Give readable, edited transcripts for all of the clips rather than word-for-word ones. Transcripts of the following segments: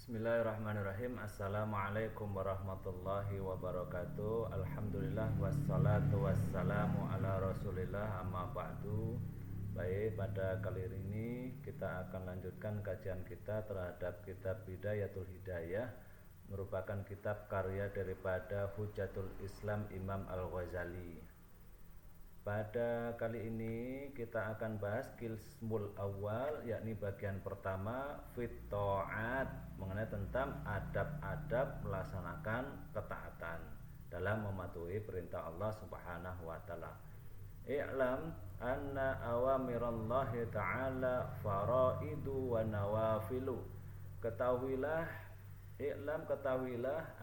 Bismillahirrahmanirrahim. Assalamualaikum warahmatullahi wabarakatuh. Alhamdulillah wassalatu wassalamu ala rasulillah amma ba'du. Baik, pada kali ini kita akan lanjutkan kajian kita terhadap kitab Bidayatul Hidayah, merupakan kitab karya daripada Hujjatul Islam Imam Al-Ghazali. Pada kali ini kita akan bahas qismul awal, yakni bagian pertama fit ta'at, mengenai tentang adab-adab melaksanakan ketaatan dalam mematuhi perintah Allah Subhanahu wa taala. I'lam anna awamirallahi ta'ala faraidu wa nawafilu. Ketahuilah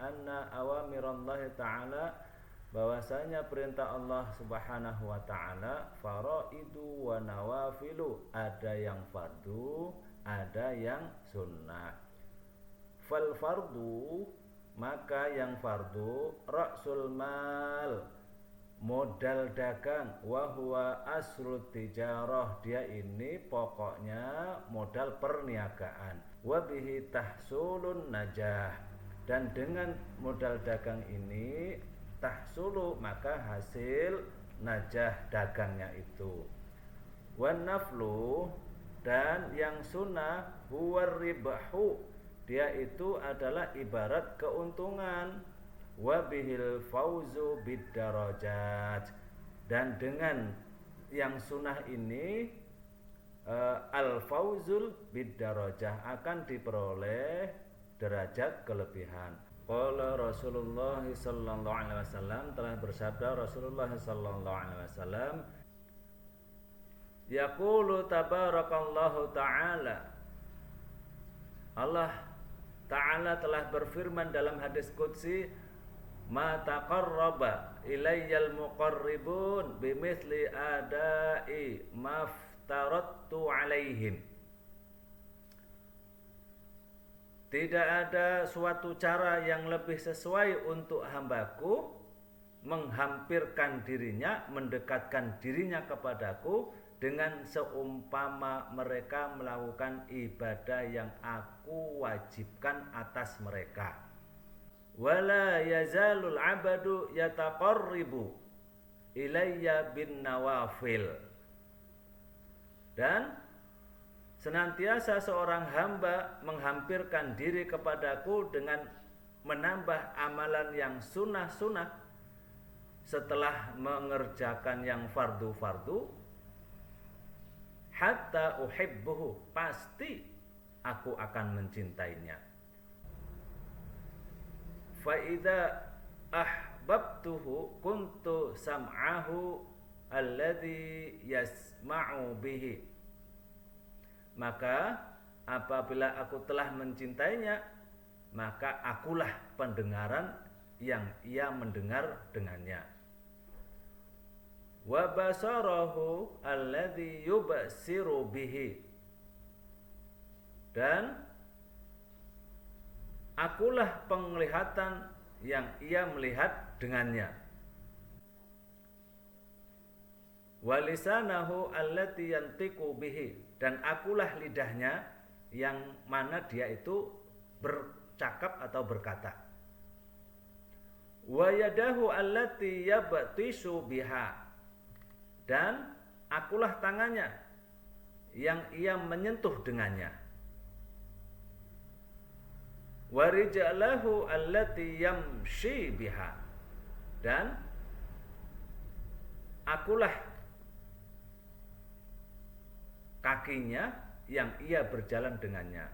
anna awamirallahi ta'ala, bahwasanya perintah Allah Subhanahu wa taala faraidu wa nawafilu, ada yang fardu, ada yang sunnah. Fal fardu, maka yang fardu, ra'sul mal, modal dagang, wa huwa asrut tijarah, dia ini pokoknya modal perniagaan. Wa bihi tahsulun najah, dan dengan modal dagang ini tahsulu, maka hasil najah dagangnya itu. Wan naflu, dan yang sunnah, huwar ribahu, dia itu adalah ibarat keuntungan. Wa bihil fauzu bid darajat, dan dengan yang sunnah ini al fauzul bid darajah, akan diperoleh derajat kelebihan. Qala Rasulullah sallallahu alaihi wasallam, telah bersabda Rasulullah sallallahu alaihi wasallam, yaqulu tabarakallahu ta'ala, Allah ta'ala telah berfirman dalam hadis qudsi, ma taqarraba ilayyal muqarribun bimithli adai maftarattu alaihim. Tidak ada suatu cara yang lebih sesuai untuk hambaku menghampirkan dirinya, mendekatkan dirinya kepadaku, dengan seumpama mereka melakukan ibadah yang aku wajibkan atas mereka. Wala yazalul abadu yataqarribu ilayya bin nawafil, dan senantiasa seorang hamba menghampirkan diri kepadaku dengan menambah amalan yang sunnah-sunnah setelah mengerjakan yang fardu-fardu, hatta uhibbuhu, pasti aku akan mencintainya. Fa idza ahbabtuhu kuntu sam'ahu alladhi yasma'u bihi, maka apabila aku telah mencintainya, maka akulah pendengaran yang ia mendengar dengannya. Wa basarahu alladhi yubsiru bihi, dan akulah penglihatan yang ia melihat dengannya. Walisanahu allati yantiqu bihi, dan akulah lidahnya yang mana dia itu bercakap atau berkata. Wa yadahu allati yabtishu biha, dan akulah tangannya yang ia menyentuh dengannya. Wa rijlahu allati yamshi biha, dan akulah kakinya yang ia berjalan dengannya.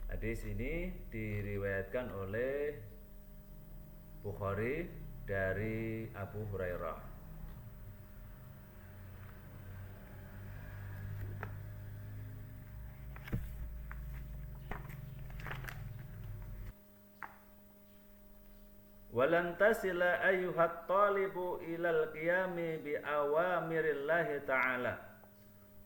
Hadis ini diriwayatkan oleh Bukhari dari Abu Hurairah. Walan tasila ayyuhat talibu ilal qiyami bi awamirillahi ta'ala.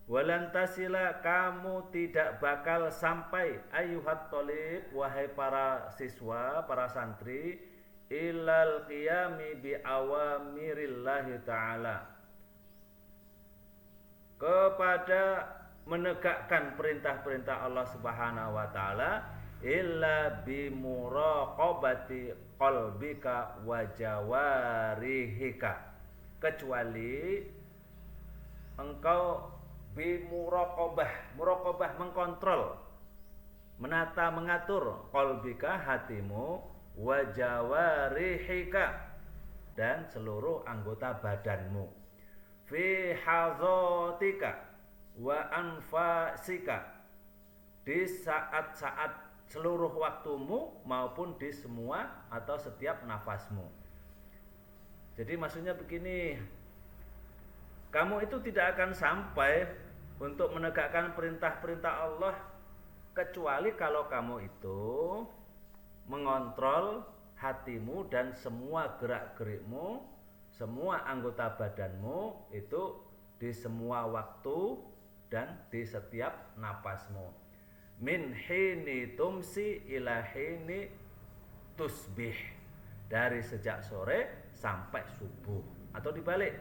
Walan tasila, kamu tidak bakal sampai, ayyuhat talib, wahai para siswa, para santri, ilal qiyami bi awamirillahi ta'ala, kepada menegakkan perintah-perintah Allah Subhanahu wa taala, illa bimuraqabati qalbika wa jawarihika, kecuali engkau muraqabah mengkontrol, menata, mengatur qalbika hatimu, wa jawarihika dan seluruh anggota badanmu, fi hazatika wa anfasika, di saat-saat seluruh waktumu maupun di semua atau setiap nafasmu. Jadi maksudnya begini, kamu itu tidak akan sampai untuk menegakkan perintah-perintah Allah kecuali kalau kamu itu mengontrol hatimu dan semua gerak-gerikmu, semua anggota badanmu itu di semua waktu dan di setiap napasmu. Min hini tumsi ila hini tusbih, dari sejak sore sampai subuh, atau dibalik,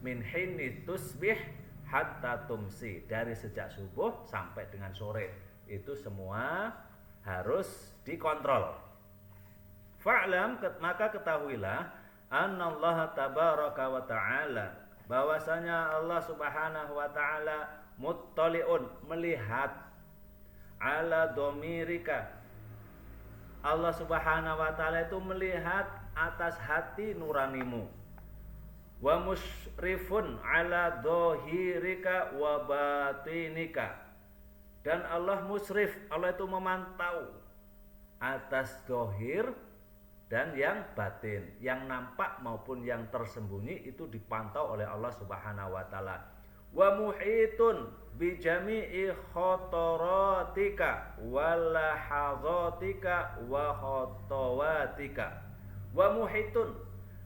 min hini tusbih hatta tumsi, dari sejak subuh sampai dengan sore. Itu semua harus dikontrol. Fa'lam, maka ketahuilah, annallaha tabaraka wa ta'ala, bahwasanya Allah subhanahu wa ta'ala muttali'un, melihat, ala domirika, Allah subhanahu wa ta'ala itu melihat atas hati nuranimu, wa musyrifun ala dohirika wa batinika, dan Allah musrif, Allah itu memantau atas dohir dan yang batin, yang nampak maupun yang tersembunyi itu dipantau oleh Allah subhanahu wa ta'ala. Wa muhitun bi jami'i khotaratika wa lahazatika wa khotawatika. Wa muhitun,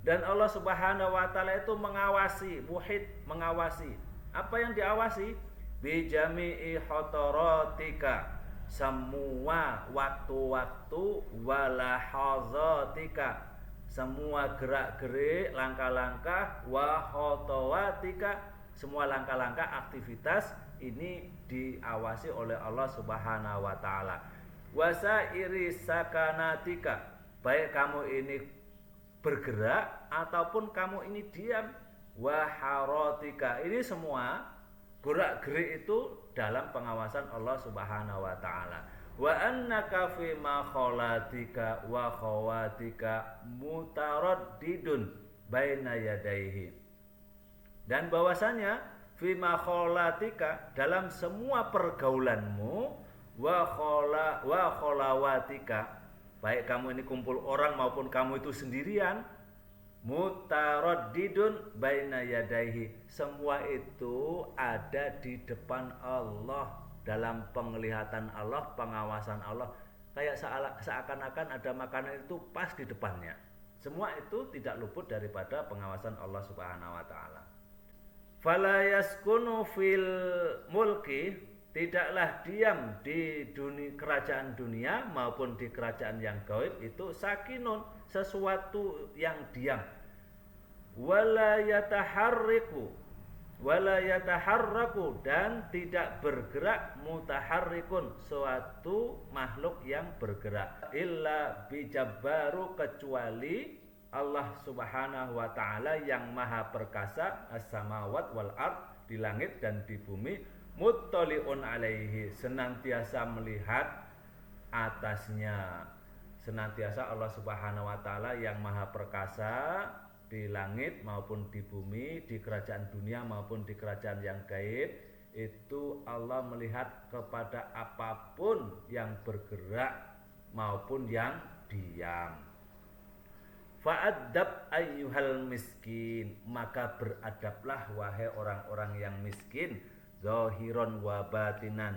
dan Allah subhanahu wa ta'ala itu mengawasi, muhit, mengawasi. Apa yang diawasi? Bi jami'i khotaratika, semua waktu-waktu, wa lahazatika, semua gerak-gerik, langkah-langkah, wa khotawatika, semua langkah-langkah aktivitas ini diawasi oleh Allah subhanahu wa ta'ala. Wasairi sakanatika, baik kamu ini bergerak ataupun kamu ini diam. Waharatika, ini semua gerak-gerik itu dalam pengawasan Allah subhanahu wa ta'ala. Wa annaka fi makhalatika wa khawatika mutaraddidun baina yadaihi, dan bahwasanya fi makhalatika, dalam semua pergaulanmu, wa khalawatika, baik kamu ini kumpul orang maupun kamu itu sendirian, mutaraddidun baina yadaihi, semua itu ada di depan Allah, dalam penglihatan Allah, pengawasan Allah, kayak seakan-akan ada makanan itu pas di depannya. Semua itu tidak luput daripada pengawasan Allah subhanahu wa ta'ala. Fala yaskunu fil mulki, tidaklah diam di dunia, kerajaan dunia maupun di kerajaan yang gaib itu sakinun, sesuatu yang diam. Wala yataharraku, dan tidak bergerak, mutaharrikun, suatu makhluk yang bergerak, illa bijabbaru, kecuali Allah subhanahu wa ta'ala yang maha perkasa, as-samawat wal ard, di langit dan di bumi, muttali'un alaihi, senantiasa melihat atasnya. Senantiasa Allah subhanahu wa ta'ala yang maha perkasa di langit maupun di bumi, di kerajaan dunia maupun di kerajaan yang gaib, itu Allah melihat kepada apapun yang bergerak maupun yang diam. Fa'adab ayyuhal miskin, maka beradablah wahai orang-orang yang miskin, zahiron wa batinan,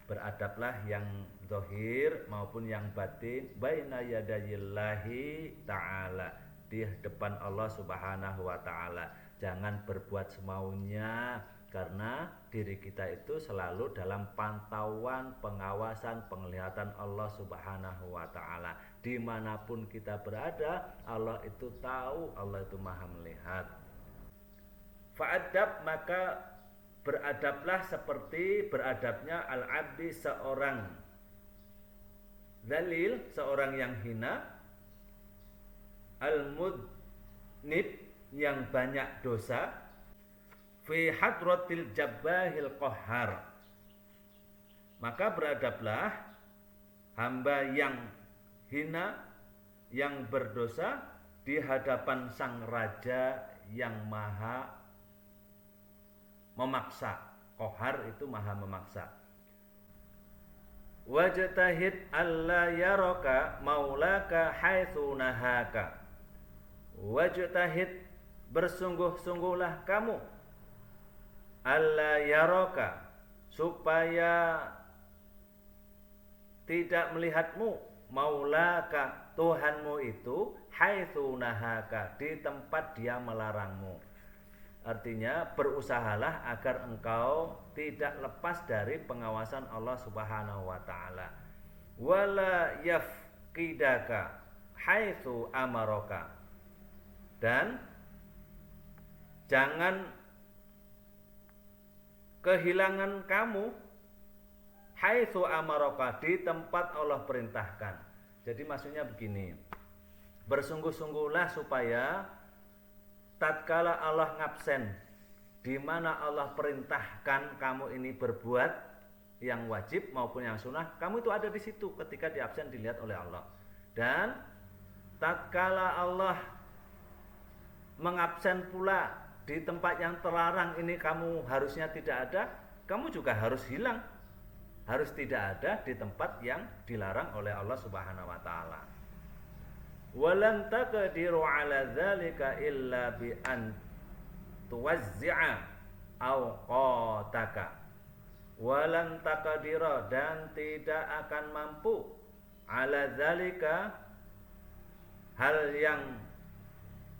beradablah yang zahir maupun yang batin, baina yadayillahi ta'ala, di depan Allah subhanahu wa ta'ala. Jangan berbuat semaunya, karena diri kita itu selalu dalam pantauan, pengawasan, penglihatan Allah subhanahu wa ta'ala. Dimanapun kita berada, Allah itu tahu, Allah itu maha melihat. Fa'adab, maka beradablah seperti beradabnya al-abdi, seorang Dzalil, seorang yang hina, al-mudnib, yang banyak dosa, fi hadratil jabbahil qahhar. Maka beradablah hamba yang hina, yang berdosa di hadapan sang raja yang maha memaksa. Qahhar itu maha memaksa. Wajtahid alla yaraka maulaka haitsu nahaka. Wajtahid, bersungguh-sungguhlah kamu, alla yaraka, supaya tidak melihatmu, maulaka, Tuhanmu itu, haitsu nahaka, di tempat dia melarangmu. Artinya berusahalah agar engkau tidak lepas dari pengawasan Allah Subhanahu wa taala. Wala yafqidaka haitsu amaraka. Dan jangan kehilangan kamu haitsu amaraka, di tempat Allah perintahkan. Jadi maksudnya begini, bersungguh-sungguhlah supaya tatkala Allah ngabsen, di mana Allah perintahkan kamu ini berbuat yang wajib maupun yang sunnah, kamu itu ada di situ ketika di absen dilihat oleh Allah. Dan tatkala Allah mengabsen pula di tempat yang terlarang, ini kamu harusnya tidak ada, kamu juga harus hilang, harus tidak ada di tempat yang dilarang oleh Allah Subhanahu wa taala. Walan taqdiru ala dzalika illa bi an tuwazzi'a awqataka. Walan taqdira, dan tidak akan mampu, ala dzalika, hal yang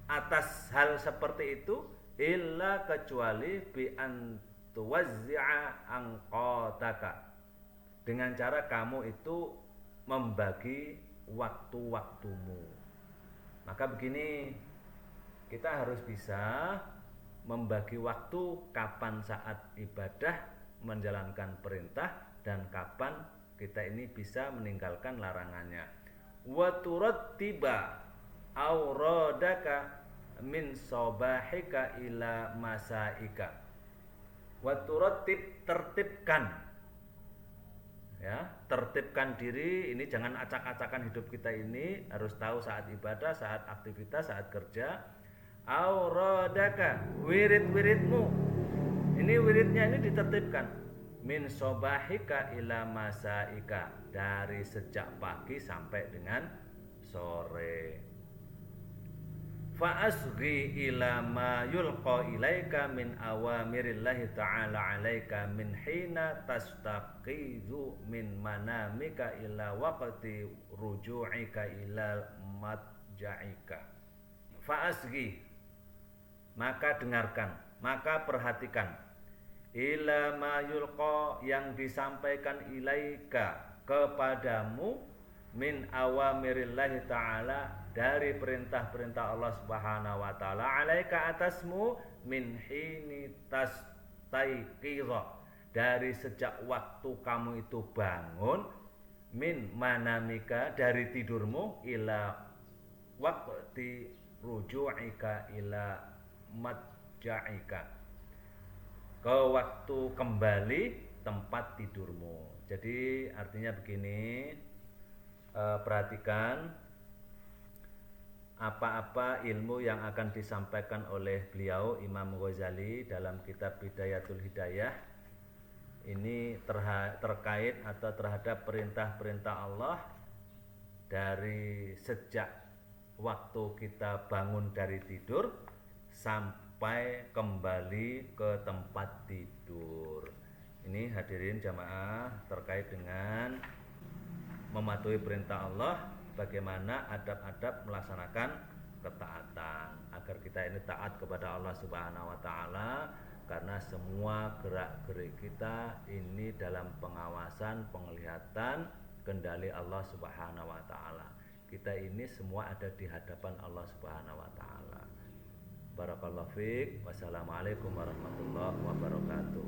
atas hal seperti itu, illa, kecuali bi an tuwazzi'a awqataka, dengan cara kamu itu membagi waktu-waktumu. Maka begini, kita harus bisa membagi waktu, kapan saat ibadah menjalankan perintah dan kapan kita ini bisa meninggalkan larangannya. Wa turattiba auradaka min sabahika ila masaika. Wa turattib, tertibkan, ya, tertibkan diri ini, jangan acak-acakan hidup kita ini, harus tahu saat ibadah, saat aktivitas, saat kerja. Auradaka, wirid-wiridmu, ini wiridnya ini ditertibkan, min sobahika ila masaika, dari sejak pagi sampai dengan sore. Fa asghi ila ma yulqa ilaika min awamirillahi ta'ala alaika min hina tastaqizu min manamika ila waqti ruju'ika ila matja'ika. Fa asghi, maka dengarkan, maka perhatikan, ila ma yulqa, yang disampaikan ilaika, kepadamu, min awamirillahi ta'ala, dari perintah-perintah Allah Subhanahu wa taala, alaika, atasmu, min hini tastaiqiza, dari sejak waktu kamu itu bangun, min manamika, dari tidurmu, ila waqti ruju'ika ila matja'ika, ke waktu kembali tempat tidurmu. Jadi artinya begini, perhatikan apa-apa ilmu yang akan disampaikan oleh beliau Imam Ghazali dalam kitab Bidayatul Hidayah ini terkait atau terhadap perintah-perintah Allah dari sejak waktu kita bangun dari tidur sampai kembali ke tempat tidur. Ini hadirin jamaah terkait dengan mematuhi perintah Allah, bagaimana adab-adab melaksanakan ketaatan, agar kita ini taat kepada Allah Subhanahu wa taala, karena semua gerak-gerik kita ini dalam pengawasan, penglihatan, kendali Allah Subhanahu wa taala. Kita ini semua ada di hadapan Allah Subhanahu wa taala. Barakallahu fiik. Wassalamualaikum warahmatullahi wabarakatuh.